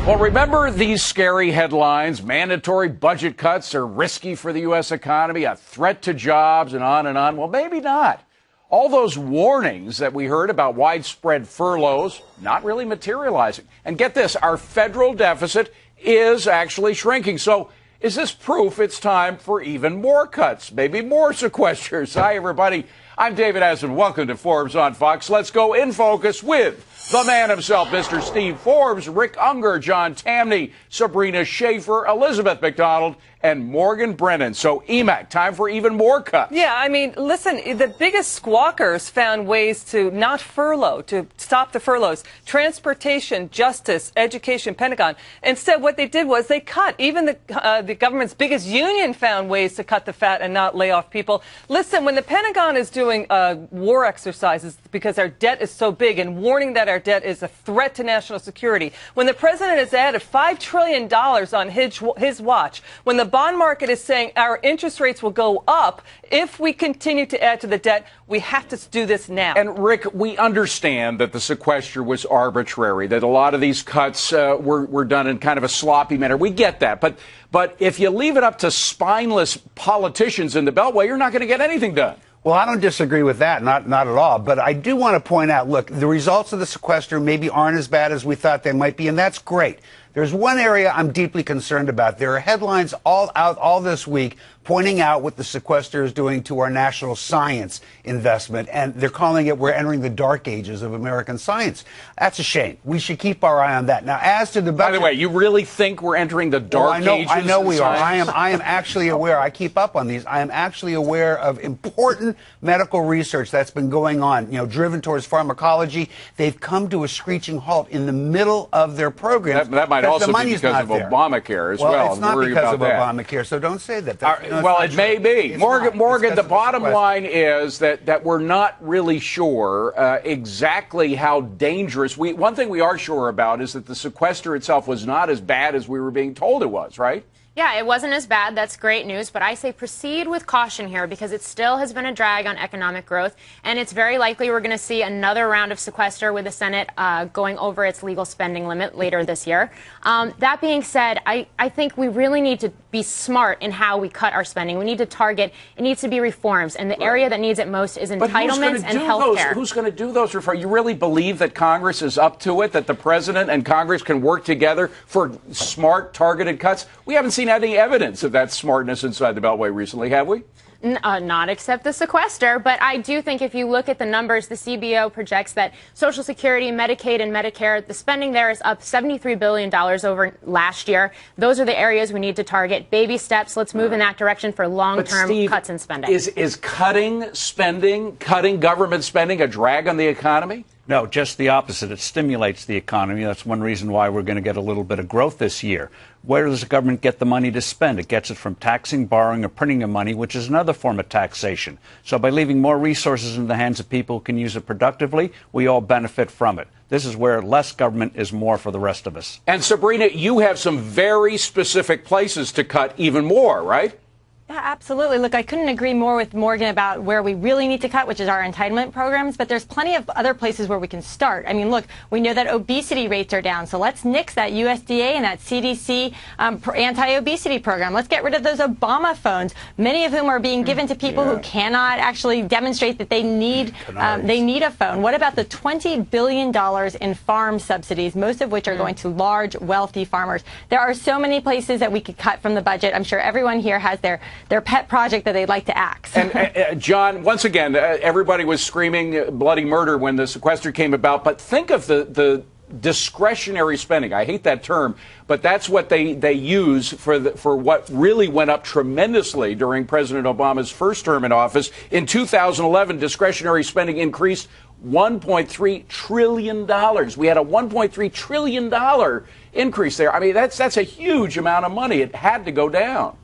Well, remember these scary headlines? Mandatory budget cuts are risky for the U.S. economy, a threat to jobs, and on and on. Well, maybe not. All those warnings that we heard about widespread furloughs, not really materializing. And get this, our federal deficit is actually shrinking. So is this proof it's time for even more cuts, maybe more sequesters? Hi, everybody. I'm David Asman. Welcome to Forbes on Fox. Let's go in focus with the man himself, Mr. Steve Forbes, Rick Unger, John Tamney, Sabrina Schaefer, Elizabeth McDonald, and Morgan Brennan. So, EMAC, time for even more cuts. Yeah, I mean, listen, the biggest squawkers found ways to not furlough, to stop the furloughs. Transportation, justice, education, Pentagon. Instead, what they did was they cut. Even the government's biggest union found ways to cut the fat and not lay off people. Listen, when the Pentagon is doing war exercises because our debt is so big and warning that our debt is a threat to national security, when the president has added $5 trillion on his watch, when the bond market is saying our interest rates will go up if we continue to add to the debt, we have to do this now. And, Rick, we understand that the sequester was arbitrary, that a lot of these cuts were done in kind of a sloppy manner. We get that. But if you leave it up to spineless politicians in the Beltway, you're not going to get anything done. Well, I don't disagree with that, not at all. But I do want to point out, look, the results of the sequester maybe aren't as bad as we thought they might be, and that's great. There's one area I'm deeply concerned about. There are headlines all this week pointing out what the sequester is doing to our national science investment, and they're calling it we're entering the dark ages of American science. That's a shame. We should keep our eye on that. Now, as to the budget, by the way, you really think we're entering the dark ages? I know we are. I am actually aware. I keep up on these. I am actually aware of important medical research that's been going on, driven towards pharmacology. They've come to a screeching halt in the middle of their programs. That might also be because of Obamacare as well. Well, it's not because of Obamacare, so don't say that. Well, it may be. Morgan, the bottom line is that we're not really sure exactly how dangerous. One thing we are sure about is that the sequester itself was not as bad as we were being told it was, right? Yeah, it wasn't as bad. That's great news. But I say proceed with caution here because it still has been a drag on economic growth. And it's very likely we're going to see another round of sequester with the Senate going over its legal spending limit later this year. That being said, I think we really need to be smart in how we cut our spending. We need to target. It needs to be reforms. And the area that needs it most is entitlements and health care. Who's going to do those reforms? You really believe that Congress is up to it, that the president and Congress can work together for smart, targeted cuts? We haven't seen any evidence of that smartness inside the Beltway recently, have we? Not except the sequester, but I do think if you look at the numbers, the CBO projects that Social Security, Medicaid, and Medicare, the spending there is up $73 billion over last year. Those are the areas we need to target. Baby steps. Let's move in that direction for long-term cuts in spending. Is cutting government spending, a drag on the economy? No, just the opposite. It stimulates the economy. That's one reason why we're going to get a little bit of growth this year. Where does the government get the money to spend? It gets it from taxing, borrowing, or printing of money, which is another form of taxation. So by leaving more resources in the hands of people who can use it productively, we all benefit from it. This is where less government is more for the rest of us. And Sabrina, you have some very specific places to cut even more, right? Yeah, absolutely. Look, I couldn't agree more with Morgan about where we really need to cut, which is our entitlement programs. But there's plenty of other places where we can start. I mean, look, we know that obesity rates are down. So let's nix that USDA and that CDC anti-obesity program. Let's get rid of those Obama phones, many of whom are being given to people who cannot actually demonstrate that they need a phone. What about the $20 billion in farm subsidies, most of which are going to large, wealthy farmers? There are so many places that we could cut from the budget. I'm sure everyone here has their pet project that they'd like to axe. And John, once again, everybody was screaming bloody murder when the sequester came about. But think of the discretionary spending. I hate that term, but that's what they use for what really went up tremendously during President Obama's first term in office. In 2011, discretionary spending increased $1.3 trillion. We had a $1.3 trillion increase there. I mean, that's a huge amount of money. It had to go down.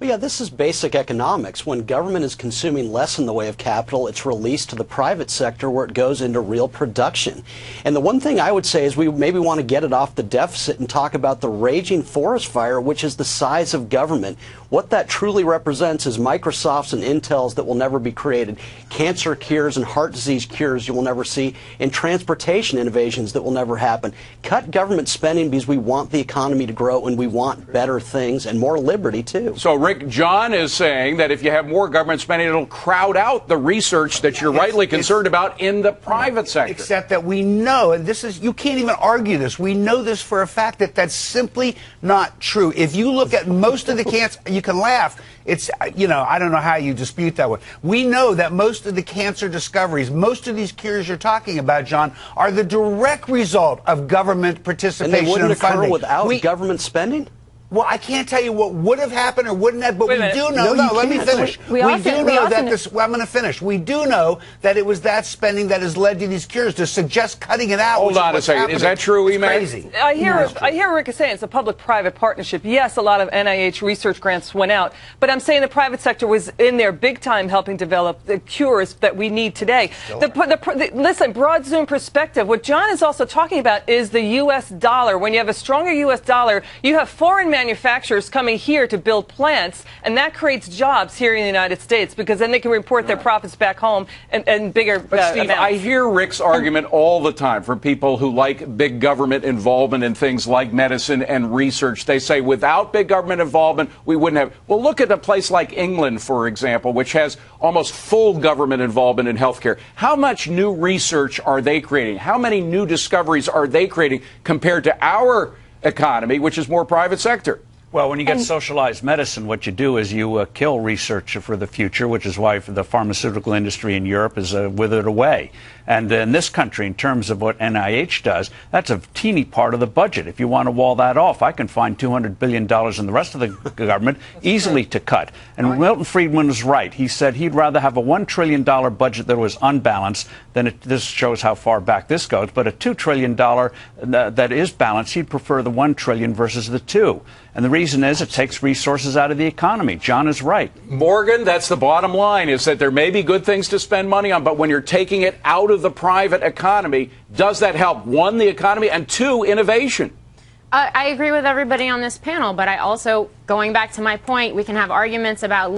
Well, yeah, this is basic economics. When government is consuming less in the way of capital, it's released to the private sector where it goes into real production. And the one thing I would say is we maybe want to get it off the deficit and talk about the raging forest fire, which is the size of government. What that truly represents is Microsofts and Intels that will never be created, cancer cures and heart disease cures you will never see, and transportation innovations that will never happen. Cut government spending because we want the economy to grow and we want better things and more liberty, too. So, Rick, John is saying that if you have more government spending, it'll crowd out the research that you're rightly concerned about in the private sector. Except that we know, and this is, you can't even argue this, we know this for a fact that that's simply not true. If you look at most of the cancer, you can laugh. It's, you know, I don't know how you dispute that one. We know that most of the cancer discoveries, most of these cures you're talking about, John, are the direct result of government participation and they wouldn't occur funding. Without government spending? Well, I can't tell you what would have happened or wouldn't have, but we do know. No, let me finish. We do know that this. Well, I'm going to finish. We do know that it was that spending that has led to these cures. To suggest cutting it out. Hold on a second. Is that true, Ema? Crazy. I hear Rick is saying it's a public-private partnership. Yes, a lot of NIH research grants went out, but I'm saying the private sector was in there big time helping develop the cures that we need today. Listen, broad zoom perspective. What John is also talking about is the U.S. dollar. When you have a stronger U.S. dollar, you have foreign manufacturers coming here to build plants, and that creates jobs here in the United States because then they can report their profits back home and bigger But Steve, amounts. I hear Rick's argument all the time from people who like big government involvement in things like medicine and research. They say without big government involvement, we wouldn't have. Well, look at a place like England, for example, which has almost full government involvement in healthcare. How much new research are they creating? How many new discoveries are they creating compared to our economy, which is more private sector? Well, when you get socialized medicine, what you do is you kill research for the future, which is why the pharmaceutical industry in Europe is withered away. And in this country, in terms of what NIH does, that's a teeny part of the budget. If you want to wall that off, I can find $200 billion in the rest of the government easily to cut. And Milton Friedman was right. He said he'd rather have a $1 trillion budget that was unbalanced than this shows how far back this goes, but a $2 trillion that is balanced, he'd prefer the $1 trillion versus the 2. And the reason is it takes resources out of the economy. John is right. Morgan, that's the bottom line, is that there may be good things to spend money on, but when you're taking it out of the private economy, does that help, one, the economy, and two, innovation? I agree with everybody on this panel, but I also, going back to my point, we can have arguments about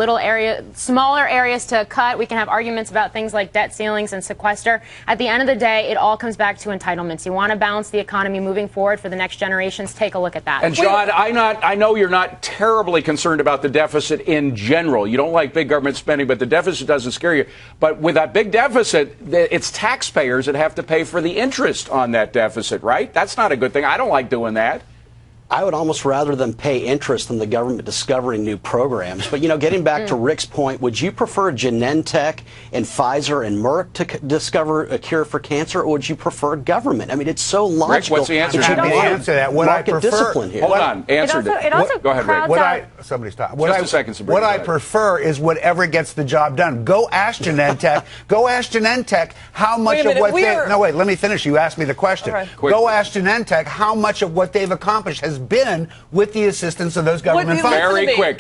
smaller areas to cut. We can have arguments about things like debt ceilings and sequester. At the end of the day, it all comes back to entitlements. You want to balance the economy moving forward for the next generations. Take a look at that. And John, I know you're not terribly concerned about the deficit in general. You don't like big government spending, but the deficit doesn't scare you. But with that big deficit, it's taxpayers that have to pay for the interest on that deficit, right? That's not a good thing. I don't like doing that. I would almost rather them pay interest than the government discovering new programs. But, you know, getting back to Rick's point, would you prefer Genentech and Pfizer and Merck to discover a cure for cancer, or would you prefer government? I mean, it's so logical. Rick, what's the answer? There should be an answer to that. What I prefer, discipline here. Hold on. Answer It also Go ahead, Rick. Somebody stop. Just a second, Sabrina. What I prefer is whatever gets the job done. Go ask Genentech. Go ask Genentech how much of what they. No, wait. Let me finish. You asked me the question. Right. Go ask Genentech how much of what they've accomplished has been with the assistance of those government funds. Very quick,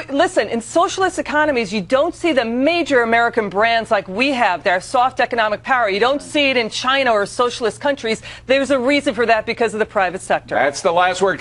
Listen, in socialist economies, you don't see the major American brands like we have. Their soft economic power. You don't see it in China or socialist countries. There's a reason for that because of the private sector. That's the last word.